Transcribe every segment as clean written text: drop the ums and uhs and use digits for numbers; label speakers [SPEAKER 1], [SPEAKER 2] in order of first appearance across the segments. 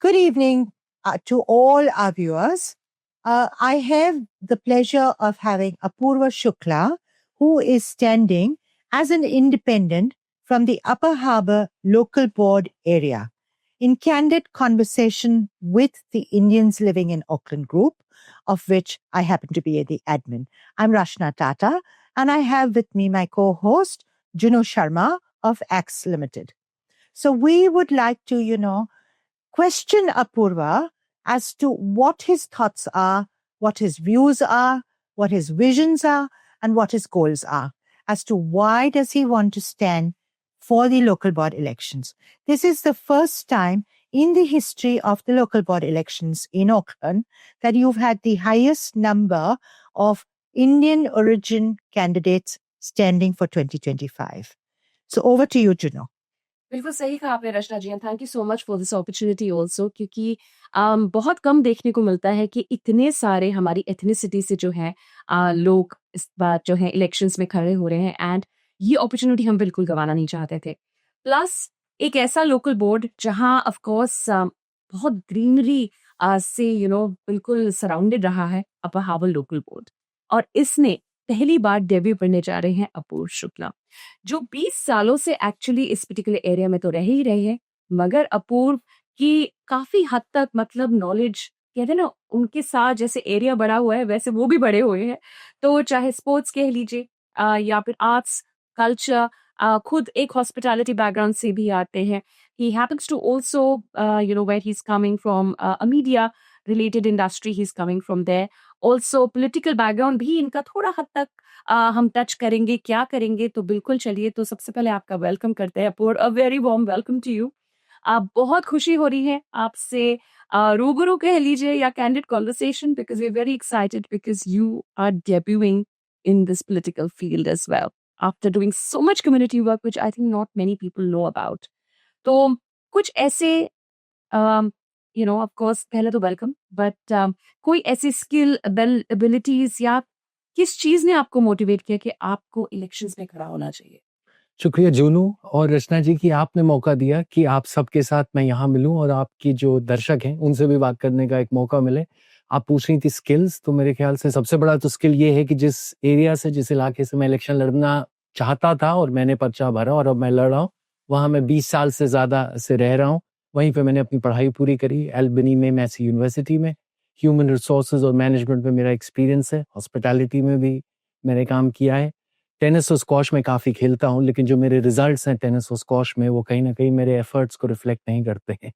[SPEAKER 1] Good evening to all our viewers. I have the pleasure of having Apurva Shukla, who is standing as an independent from the Upper Harbour Local Board area in candid conversation with the Indians living in Auckland group, of which I happen to be the admin. I'm Rashna Tata, and I have with me my co-host, Juno Sharma of Axe Limited. So we would like to, question Apurva as to what his thoughts are, what his views are, what his visions are, and what his goals are, as to why does he want to stand for the local board elections. This is the first time in the history of the local board elections in Auckland that you've had the highest number of Indian origin candidates standing for 2025. So over to you, Juno.
[SPEAKER 2] बिल्कुल सही कहा आपने Rachna ji, and thank you so much for this opportunity also, क्योंकि बहुत कम देखने को मिलता है कि इतने सारे हमारी एथनिसिटी से जो है लोग इस बार जो है इलेक्शंस में खड़े हो रहे हैं, एंड ये अपॉर्चुनिटी हम बिल्कुल गंवाना नहीं चाहते थे। प्लस एक ऐसा लोकल बोर्ड जहां ऑफ कोर्स बहुत ग्रीनरी से बिल्कुल सराउंडेड रहा है, अपर हार्बर लोकल बोर्ड, और इसने पहली बार डेब्यू करने जा रहे हैं अपूर्व शुक्ला, जो 20 सालों से एक्चुअली इस पर्टिकुलर एरिया में तो रह ही रहे हैं, मगर अपूर्व की काफी हद तक मतलब नॉलेज, कहते हैं ना, उनके साथ जैसे एरिया बड़ा हुआ है वैसे वो भी बड़े हुए हैं। तो चाहे स्पोर्ट्स कह लीजिए या फिर आर्ट्स, कल्चर, खुद एक हॉस्पिटैलिटी बैकग्राउंड से भी आते हैं। He happens to also where he is coming from a media related industry, he is coming from there. Also political background भी इनका थोड़ा हद तक हम टच करेंगे, क्या करेंगे, तो बिल्कुल चलिए। तो सबसे पहले आपका वेलकम करते हैं Apoorv, a very warm welcome to you. आप बहुत खुशी हो रही है आपसे रूबरू कह लीजिए या candid conversation, because we are very excited because you are debuting in this political field as well, after doing so much community work which I think not many people know about. तो कुछ ऐसे of course पहले तो welcome, but कोई ऐसी skill, abilities या किस चीज ने आपको मोटिवेट किया कि आपको इलेक्शंस में खड़ा होना चाहिए?
[SPEAKER 3] शुक्रिया जूनू और रचना जी की आपने मौका दिया कि आप सबके साथ मैं यहाँ मिलूं और आपकी जो दर्शक हैं उनसे भी बात करने का एक मौका मिले। आप पूछ रही थी स्किल्स, तो मेरे ख्याल से सबसे बड़ा तो स्किल ये है कि जिस एरिया से, जिस इलाके से मैं इलेक्शन लड़ना चाहता था और मैंने पर्चा भरा और अब मैं लड़ रहा हूँ, वहाँ मैं 20 साल से ज्यादा से रह रहा हूँ। वहीं पे मैंने अपनी पढ़ाई पूरी करी एल्बनी में, मैसी यूनिवर्सिटी में। ह्यूमन रिसोर्सेज और मैनेजमेंट में मेरा एक्सपीरियंस है, हॉस्पिटैलिटी में भी मैंने काम किया है। टेनिस और स्क्वॉश में काफ़ी खेलता हूँ, लेकिन जो मेरे रिजल्ट्स हैं टेनिस और स्क्वॉश में, वो कहीं ना कहीं मेरे एफर्ट्स को रिफ्लेक्ट नहीं करते हैं।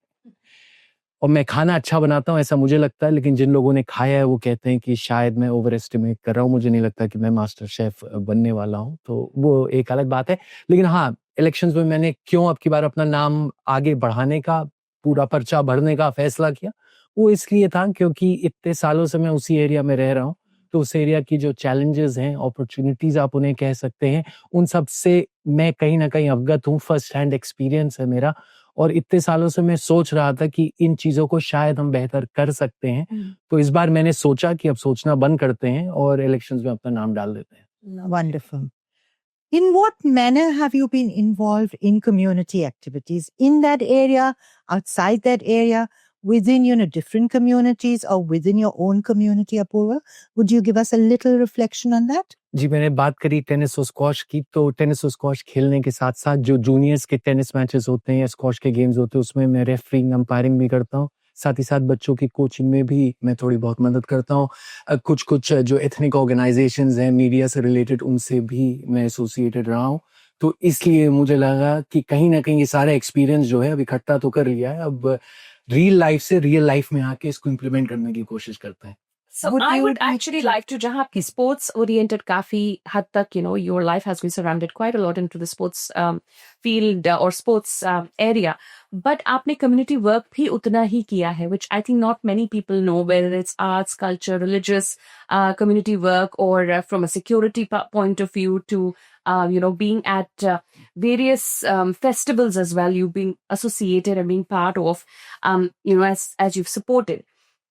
[SPEAKER 3] और मैं खाना अच्छा बनाता हूँ ऐसा मुझे लगता है, लेकिन जिन लोगों ने खाया है वो कहते हैं कि शायद मैं ओवर एस्टिमेट कर रहा हूँ। मुझे नहीं लगता कि मैं मास्टर शेफ बनने वाला हूँ, तो वो एक अलग बात है। लेकिन हाँ, इलेक्शंस में मैंने क्यों अब की बार अपना नाम आगे बढ़ाने का, पूरा पर्चा भरने का फैसला किया, वो इसलिए था क्योंकि इतने सालों से मैं उसी एरिया में रह रहा हूँ। तो उस एरिया की जो चैलेंजेस हैं, अपॉर्चुनिटीज आप उन्हें कह सकते हैं, उन सब से मैं कहीं ना कहीं अवगत हूँ। फर्स्ट हैंड एक्सपीरियंस है मेरा, और इतने सालों से मैं सोच रहा था कि इन चीजों को शायद हम बेहतर कर सकते हैं। तो इस बार मैंने सोचा कि अब सोचना बंद करते हैं और इलेक्शंस में अपना नाम डाल देते हैं।
[SPEAKER 1] Wonderful. In what manner have you been involved in community activities in that area, outside that area, within, different communities or within your own community, Apurva? Would you give us a little reflection on that?
[SPEAKER 3] जी, मैंने बात करी tennis और squash की, तो tennis और squash खेलने के साथ साथ जो जूनियर्स के टेनिस मैचेस होते हैं या स्क्वॉश के गेम्स होते हैं, उसमें मैं रेफरिंग, अंपायरिंग भी करता हूँ। साथ ही साथ बच्चों की कोचिंग में भी मैं थोड़ी बहुत मदद करता हूँ। कुछ जो एथनिक ऑर्गेनाइजेशंस हैं मीडिया से रिलेटेड, उनसे भी मैं एसोसिएटेड रहा हूँ। तो इसलिए मुझे लगा कि कहीं ना कहीं ये सारा एक्सपीरियंस जो है अब इकट्ठा तो कर लिया है, अब रियल लाइफ से रियल लाइफ में आके इसको इम्प्लीमेंट करने की कोशिश करते हैं।
[SPEAKER 2] So I would actually like to, जहाँ आपकी sports oriented काफी हद तक, your life has been surrounded quite a lot into the sports field or sports area, but आपने community work भी उतना ही किया है, which I think not many people know, whether it's arts, culture, religious community work, or from a security point of view to being at various festivals as well, you being associated and being part of, as you've supported.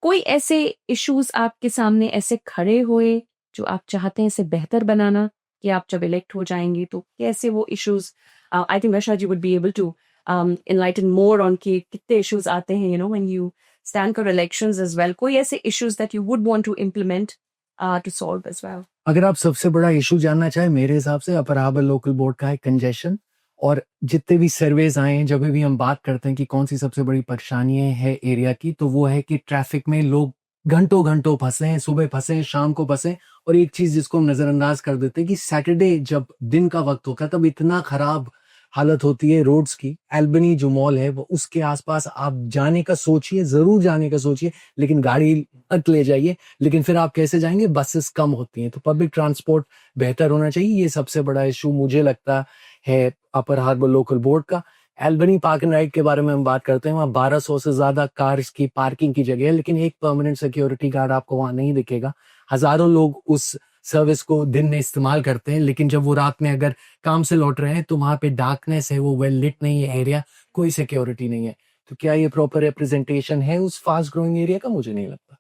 [SPEAKER 2] कोई ऐसे issues आपके सामने ऐसे खड़े हुए जो आप चाहते हैं इसे बेहतर बनाना, कि आप जब इलेक्ट हो जाएंगे तो कैसे वो issues, I think Rasha ji would be able to enlighten more on कि कितने issues आते हैं, when you stand for elections as well. कोई ऐसे issues that you would want to implement to solve as well?
[SPEAKER 3] अगर आप सबसे बड़ा इशू जानना चाहें मेरे हिसाब से अपर हार्बर लोकल बोर्ड का है कंजेशन। और जितने भी सर्वेज आए हैं, जब भी हम बात करते हैं कि कौन सी सबसे बड़ी परेशानी है एरिया की, तो वो है कि ट्रैफिक में लोग घंटों घंटों फंसे हैं, सुबह फंसे हैं, शाम को फंसे हैं। और एक चीज जिसको हम नजरअंदाज कर देते हैं कि सैटरडे जब दिन का वक्त होता है तब इतना खराब हालत होती है रोड्स की। एल्बनी जो मॉल है वो उसके आसपास आप जाने का सोचिए, जरूर जाने का सोचिए, लेकिन गाड़ी मत ले जाइए। लेकिन फिर आप कैसे जाएंगे, बसेस कम होती हैं, तो पब्लिक ट्रांसपोर्ट बेहतर होना चाहिए। ये सबसे बड़ा इशू मुझे लगता है अपर हार्बर लोकल बोर्ड का। एल्बनी पार्क एंड राइड के बारे में हम बात करते हैं, वहाँ 1200 से ज्यादा कार्स की पार्किंग की जगह है, लेकिन एक परमानेंट सिक्योरिटी गार्ड आपको वहां नहीं दिखेगा। हजारों लोग उस सर्विस को दिन में इस्तेमाल करते हैं, लेकिन जब वो रात में अगर काम से लौट रहे हैं तो वहां पे डार्कनेस है, वो वेल लिट नहीं है एरिया, कोई सिक्योरिटी नहीं है। तो क्या ये प्रॉपर रिप्रेजेंटेशन है उस फास्ट ग्रोइंग एरिया का? मुझे नहीं लगता।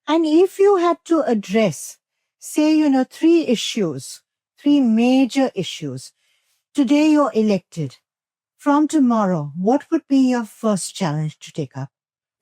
[SPEAKER 1] And if you had to address, say, 3 major issues, today you're elected. From tomorrow, what would be your first challenge to take up?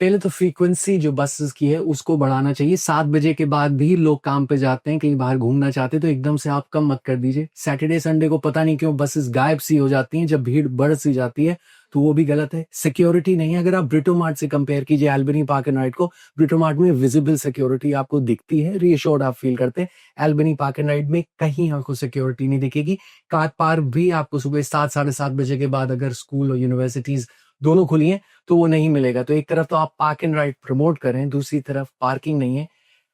[SPEAKER 3] पहले तो फ्रीक्वेंसी जो बसेस की है उसको बढ़ाना चाहिए। 7 बजे के बाद भी लोग काम पे जाते हैं, कहीं बाहर घूमना चाहते हैं, तो एकदम से आप कम मत कर दीजिए। सैटरडे संडे को पता नहीं क्यों बसेस गायब सी हो जाती हैं, जब भीड़ बढ़ सी जाती है, तो वो भी गलत है। सिक्योरिटी नहीं है। अगर आप ब्रिटो मार्ट से कंपेयर कीजिए एल्बनी पार्क एंड राइड को, ब्रिटो मार्ट में विजिबल सिक्योरिटी आपको दिखती है, रीअश्योर्ड आप फील करते हैं। एल्बनी पार्क एंड राइड में कहीं आपको सिक्योरिटी नहीं दिखेगी। कार पार्क भी आपको सुबह 7 साढ़े 7 बजे के बाद, अगर स्कूल और यूनिवर्सिटीज दोनों खुली हैं, तो वो नहीं मिलेगा। तो एक तरफ तो आप पार्क एंड राइड प्रमोट करें, दूसरी तरफ पार्किंग नहीं है।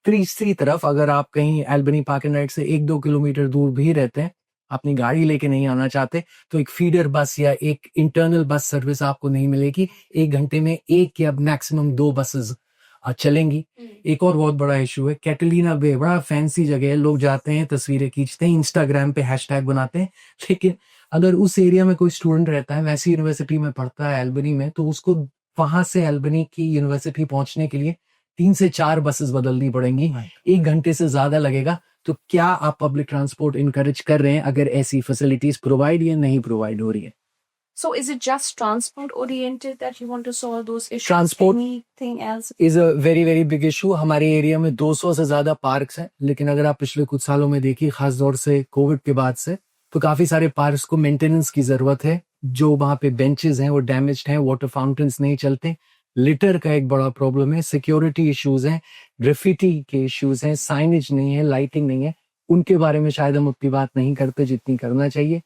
[SPEAKER 3] तीसरी तरफ अगर आप कहीं एल्बनी पार्क एंड राइड से 1-2 किलोमीटर दूर भी रहते हैं, अपनी गाड़ी लेके नहीं आना चाहते, तो एक फीडर बस या एक इंटरनल बस सर्विस आपको नहीं मिलेगी। 1 घंटे में 1 या मैक्सिमम 2 बसेस चलेंगी। एक और बहुत बड़ा इशू है कैटलीना बे, बड़ा फैंसी जगह है, लोग जाते हैं, तस्वीरें खींचते हैं, इंस्टाग्राम पे हैशटैग बनाते हैं, लेकिन अगर उस एरिया में कोई स्टूडेंट रहता है, वैसी यूनिवर्सिटी में पढ़ता है एल्बनी में, तो उसको वहां से एल्बनी की यूनिवर्सिटी पहुंचने के लिए 3 से 4 बसेस बदलनी पड़ेंगी, 1 घंटे से ज्यादा लगेगा। तो क्या आप पब्लिक ट्रांसपोर्ट इनकरेज कर रहे हैं अगर ऐसी फैसिलिटीज प्रोवाइड या नहीं प्रोवाइड हो रही है?
[SPEAKER 2] So is it just transport oriented that you want to solve those issues?
[SPEAKER 3] Transport
[SPEAKER 2] Anything else?
[SPEAKER 3] Is a very very big issue. हमारे एरिया में 200 से ज्यादा पार्क्स हैं, लेकिन अगर आप पिछले कुछ सालों में देखिए, खास तौर से कोविड के बाद से, तो काफी सारे पार्क्स को मेंटेनेंस की जरूरत है। जो वहां पे बेंचेस हैं वो डैमेज्ड हैं, वाटर फाउंटेन्स नहीं चलते, लिटर का एक बड़ा प्रॉब्लम है, सिक्योरिटी इश्यूज हैं, ग्राफिटी के इश्यूज हैं, साइनेज नहीं है, लाइटिंग नहीं है। उनके बारे में शायद हम उतनी बात नहीं करते जितनी करना चाहिए।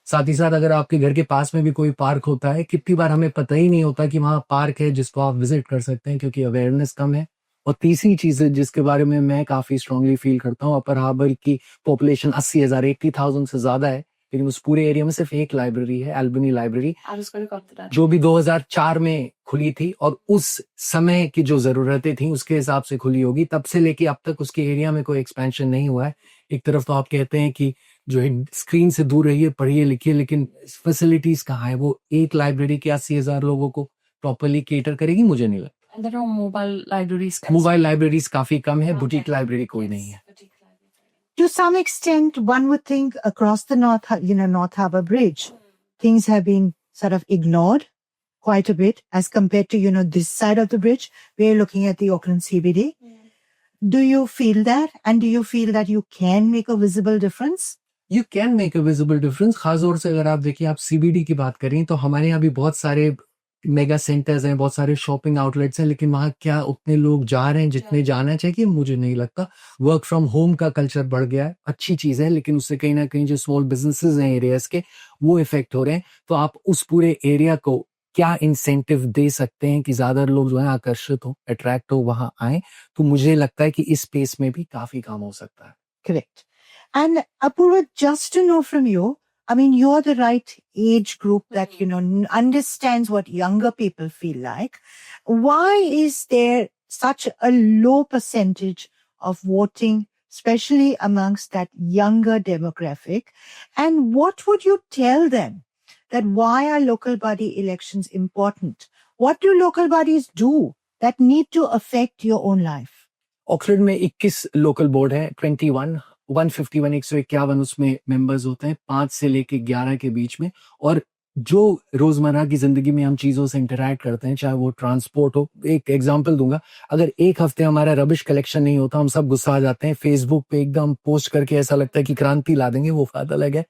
[SPEAKER 3] साथ ही साथ अगर आपके घर के पास में भी कोई पार्क होता है, कितनी बार हमें पता ही नहीं होता कि वहाँ पार्क है जिसको आप विजिट कर सकते हैं, क्योंकि अवेयरनेस कम है। और तीसरी चीज जिसके बारे में मैं काफी स्ट्रांगली फील करता हूँ, अपर हार्बर की पॉपुलेशन 80,000 से ज्यादा है, लेकिन उस पूरे एरिया में सिर्फ एक लाइब्रेरी है, Albany library,
[SPEAKER 2] I was going to come to that.
[SPEAKER 3] जो भी 2004 में खुली थी, और उस समय की जो जरूरतें थी उसके हिसाब से खुली होगी। तब से लेके अब तक उसके एरिया में कोई एक्सपेंशन नहीं हुआ है। एक तरफ तो आप कहते हैं कि जो है स्क्रीन से दूर रहिए, पढ़िए लिखिए, लेकिन फैसिलिटीज कहाँ है? वो एक लाइब्रेरी के 80,000 लोगों को प्रॉपरली केटर करेगी? मुझे नहीं लगता।
[SPEAKER 2] And there are mobile libraries.
[SPEAKER 3] Mobile libraries काफी कम है, बुटीक लाइब्रेरी कोई नहीं है।
[SPEAKER 1] To some extent, one would think across the North Harbour Bridge, things have been sort of ignored quite a bit as compared to, this side of the bridge. We're looking at the Auckland CBD. Do you feel that? And do you feel that you can make a visible difference?
[SPEAKER 3] You can make a visible difference. खासतौर से अगर आप देखिए, आप CBD की बात करें, तो हमारे यहाँ भी बहुत सारे मेगा सेंटर्स हैं, बहुत सारे शॉपिंग आउटलेट्स हैं, लेकिन वहाँ क्या उतने लोग जा रहे हैं जितने जाना चाहिए? मुझे नहीं लगता। वर्क फ्रॉम होम का कल्चर बढ़ गया है, अच्छी चीज है, लेकिन उससे कहीं ना कहीं जो स्मॉल बिजनेसेस हैं एरियाज के, वो इफेक्ट हो रहे हैं। तो आप उस पूरे एरिया को क्या इंसेंटिव दे सकते हैं कि ज्यादा लोग जो है आकर्षित हो, अट्रैक्ट हो, वहां आए? तो मुझे लगता है कि इस स्पेस में भी काफी काम हो सकता है।
[SPEAKER 1] Correct. And Apurva, just to know from you, I mean, you're the right age group that, understands what younger people feel like. Why is there such a low percentage of voting, especially amongst that younger demographic? And what would you tell them that why are local body elections important? What do local bodies do that need to affect your own life?
[SPEAKER 3] Auckland में 21 local board है, 151 उसमें members होते हैं, 5 से लेके 11 के बीच में। और जो रोजमर्रा की जिंदगी में हम चीजों से इंटरैक्ट करते हैं, चाहे वो ट्रांसपोर्ट हो। एक एग्जांपल दूंगा, अगर एक हफ्ते हमारा रबिश कलेक्शन नहीं होता, हम सब गुस्सा आ जाते हैं, फेसबुक पे एकदम पोस्ट करके ऐसा लगता है कि क्रांति ला देंगे, वो बात अलग है।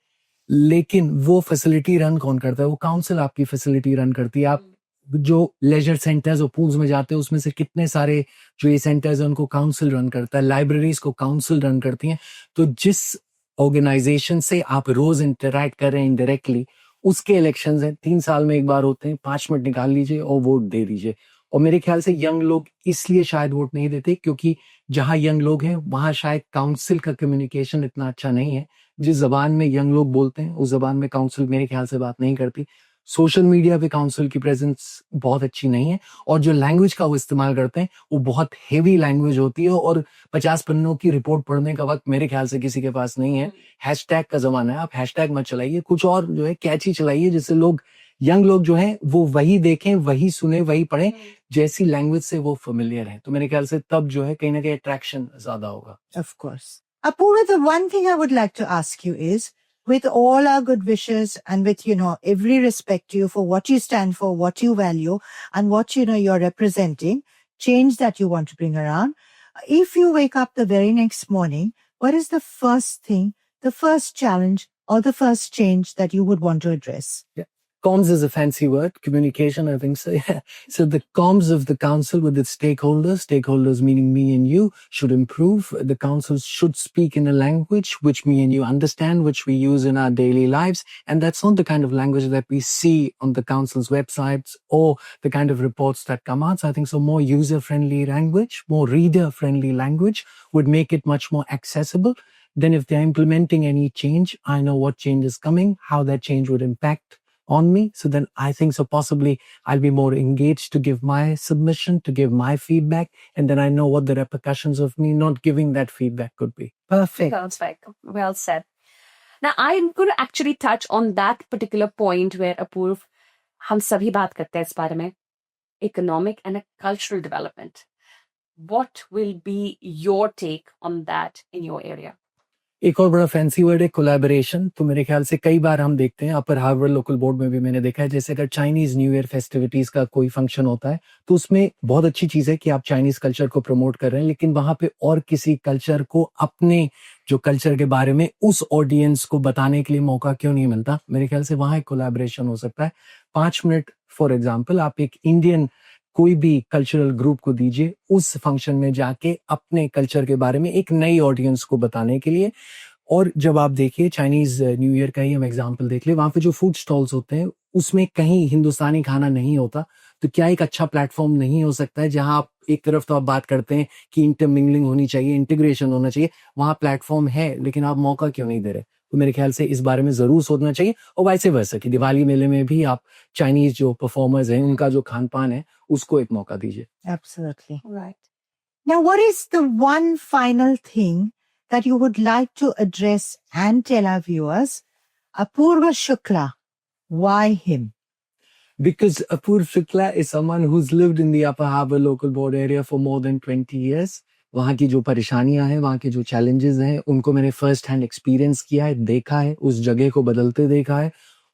[SPEAKER 3] लेकिन वो फैसिलिटी रन कौन करता है? वो काउंसिल आपकी फैसिलिटी रन करती है। आप जो लेजर सेंटर्स और पूल्स में जाते हैं, उसमें से कितने सारे जो ये सेंटर्स हैं उनको काउंसिल रन करता है, लाइब्रेरीज को काउंसिल रन करती हैं। तो जिस ऑर्गेनाइजेशन से आप रोज इंटरैक्ट कर रहे हैं इनडायरेक्टली, उसके इलेक्शंस हैं, 3 साल में एक बार होते हैं, 5 मिनट निकाल लीजिए और वोट दे दीजिए। और मेरे ख्याल से यंग लोग इसलिए शायद वोट नहीं देते क्योंकि जहां यंग लोग हैं वहां शायद काउंसिल का कम्युनिकेशन इतना अच्छा नहीं है। जिस जबान में यंग लोग बोलते हैं उस जबान में काउंसिल मेरे ख्याल से बात नहीं करती। सोशल मीडिया पे काउंसिल की प्रेजेंस बहुत अच्छी नहीं है, और जो लैंग्वेज का वो इस्तेमाल करते हैं वो बहुत हेवी लैंग्वेज होती है, और 50 पन्नों की रिपोर्ट पढ़ने का वक्त मेरे ख्याल से किसी के पास नहीं है। हैशटैग का जमाना है, आप हैशटैग मत चलाइए, कुछ और जो है कैची चलाइए, जिससे लोग, यंग लोग जो हैं वो वही देखें, वही सुने, वही पढ़ें, जैसी लैंग्वेज से वो फेमिलियर है। तो मेरे ख्याल से तब जो है कहीं ना कहीं अट्रैक्शन ज्यादा होगा।
[SPEAKER 1] Of course. Apurva, the one thing I would like to ask you is, with all our good wishes and with, every respect to you for what you stand for, what you value, and what, you're representing, change that you want to bring around. If you wake up the very next morning, what is the first thing, the first challenge, or the first change that you would want to address?
[SPEAKER 3] Comms is a fancy word, communication, I think so. Yeah. So the comms of the council with its stakeholders meaning me and you, should improve. The council should speak in a language which me and you understand, which we use in our daily lives. And that's not the kind of language that we see on the council's websites or the kind of reports that come out. So I think so more user-friendly language, more reader-friendly language would make it much more accessible. Then if they're implementing any change, I know what change is coming, how that change would impact on me. So then I think so possibly I'll be more engaged to give my submission, to give my feedback, and then I know what the repercussions of me not giving that feedback could be.
[SPEAKER 1] Perfect.
[SPEAKER 2] Perfect. Well said. Now I'm going to actually touch on that particular point where Apurv, हम सभी बात करते हैं इस बारे में, economic and a cultural development. What will be your take on that in your area?
[SPEAKER 3] एक और बड़ा फैंसी वर्ड है कोलैबोरेशन। तो मेरे ख्याल से कई बार हम देखते हैं, अपर हार्बर लोकल बोर्ड में भी मैंने देखा है, जैसे अगर चाइनीज न्यू ईयर फेस्टिविटीज का कोई फंक्शन होता है तो उसमें बहुत अच्छी चीज है कि आप चाइनीज कल्चर को प्रमोट कर रहे हैं, लेकिन वहां पे और किसी कल्चर को, अपने जो कल्चर के बारे में उस ऑडियंस को बताने के लिए मौका क्यों नहीं मिलता? मेरे ख्याल से वहां एक कोलैबोरेशन हो सकता है। 5 मिनट फॉर एग्जाम्पल आप एक इंडियन कोई भी कल्चरल ग्रुप को दीजिए, उस फंक्शन में जाके अपने कल्चर के बारे में एक नई ऑडियंस को बताने के लिए। और जब आप देखिए चाइनीज न्यू ईयर का ही हम एग्जांपल देख ले, वहां पे जो फूड स्टॉल्स होते हैं उसमें कहीं हिंदुस्तानी खाना नहीं होता, तो क्या एक अच्छा प्लेटफॉर्म नहीं हो सकता है जहां आप एक तरफ तो आप बात करते हैं कि इंटरमिंगलिंग होनी चाहिए, इंटीग्रेशन होना चाहिए, वहां प्लेटफॉर्म है लेकिन आप मौका क्यों नहीं दे रहे? तो मेरे ख्याल से इस बारे में जरूर सोचना चाहिए। और वैसे वैसे कि दिवाली मेले में भी आप चाइनीज जो परफॉर्मर्स हैं उनका जो खान पान है उसको एक मौका दीजिए।
[SPEAKER 1] Absolutely.
[SPEAKER 2] Right.
[SPEAKER 1] Now, what is the one final thing that you would like to address and tell our viewers? Apurva Shukla, why him?
[SPEAKER 3] Because Apurva Shukla is someone who's lived in the Upper Harbour local board area for more than 20 years. वहाँ की जो परेशानियां हैं, वहाँ के जो challenges हैं, उनको मैंने फर्स्ट हैंड एक्सपीरियंस किया है, देखा है, उस जगह को बदलते देखा है।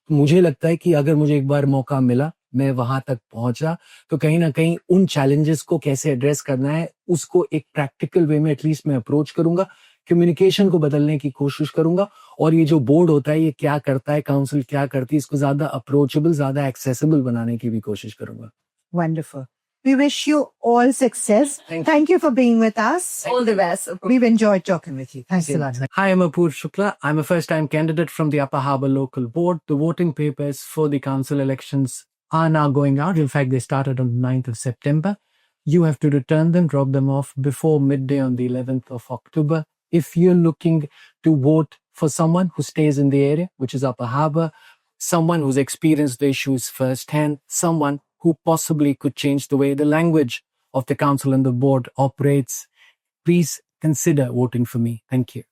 [SPEAKER 3] मुझे लगता है कि अगर मुझे एक बार मौका मिला, मैं वहां तक पहुंचा, तो कहीं ना कहीं उन चैलेंजेस को कैसे एड्रेस करना है उसको एक प्रैक्टिकल वे में एटलीस्ट मैं अप्रोच करूंगा, कम्युनिकेशन को बदलने की कोशिश करूंगा। और ये जो बोर्ड होता है ये क्या करता है, काउंसिल क्या करती है, इसको ज्यादा अप्रोचेबल, ज्यादा एक्सेसिबल बनाने की भी कोशिश करूंगा।
[SPEAKER 1] Wonderful. We wish you all success. Thank you for being with us.
[SPEAKER 2] All the best.
[SPEAKER 1] We've enjoyed talking with you. Thanks a lot.
[SPEAKER 3] Hi, I'm Apurva Shukla. I'm a first-time candidate from the Upper Harbour local board. The voting papers for the council elections are now going out. In fact, they started on the 9th of September. You have to return them, drop them off before midday on the 11th of October. If you're looking to vote for someone who stays in the area, which is Upper Harbour, someone who's experienced the issues firsthand, someone who possibly could change the way the language of the council and the board operates, please consider voting for me. Thank you.